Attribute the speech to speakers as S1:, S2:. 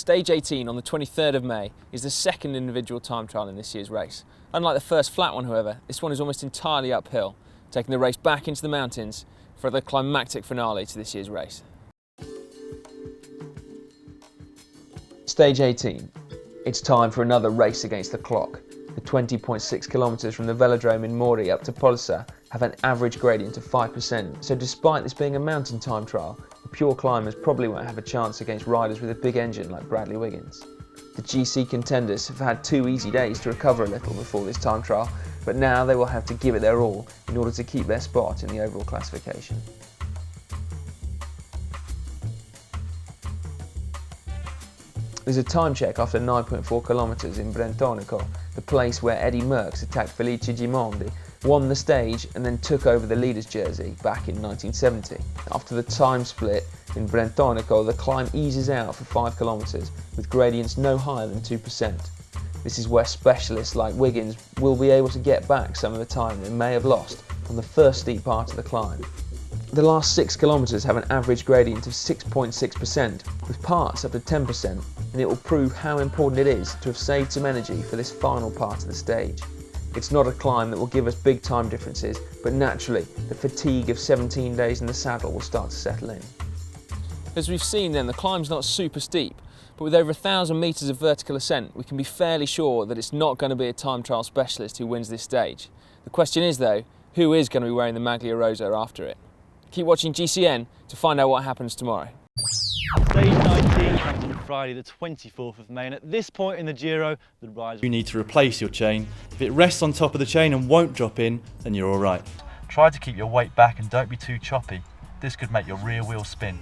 S1: Stage 18 on the 23rd of May is the second individual time trial in this year's race. Unlike the first flat one, however, this one is almost entirely uphill, taking the race back into the mountains for the climactic finale to this year's race. Stage 18. It's time for another race against the clock. The 20.6 kilometres from the velodrome in Mori up to Polsa have an average gradient of 5%, so despite this being a mountain time trial, the pure climbers probably won't have a chance against riders with a big engine like Bradley Wiggins. The GC contenders have had 2 easy days to recover a little before this time trial, but now they will have to give it their all in order to keep their spot in the overall classification. There's a time check after 9.4 kilometres in Brentonico, the place where Eddie Merckx attacked Felice Gimondi, won the stage and then took over the leader's jersey back in 1970. After the time split in Brentonico, the climb eases out for 5 kilometres with gradients no higher than 2%. This is where specialists like Wiggins will be able to get back some of the time they may have lost on the first steep part of the climb. The last 6 kilometres have an average gradient of 6.6%, with parts up to 10%, and it will prove how important it is to have saved some energy for this final part of the stage. It's not a climb that will give us big time differences, but naturally the fatigue of 17 days in the saddle will start to settle in. As we've seen then, the climb's not super steep, but with over 1,000 metres of vertical ascent, we can be fairly sure that it's not going to be a time trial specialist who wins this stage. The question is though, who is going to be wearing the Maglia Rosa after it? Keep watching GCN to find out what happens tomorrow.
S2: Stage 19 comes on Friday the 24th of May, and at this point in the Giro, the riders... You need to replace your chain. If it rests on top of the chain and won't drop in, then you're alright. Try to keep your weight back and don't be too choppy. This could make your rear wheel spin.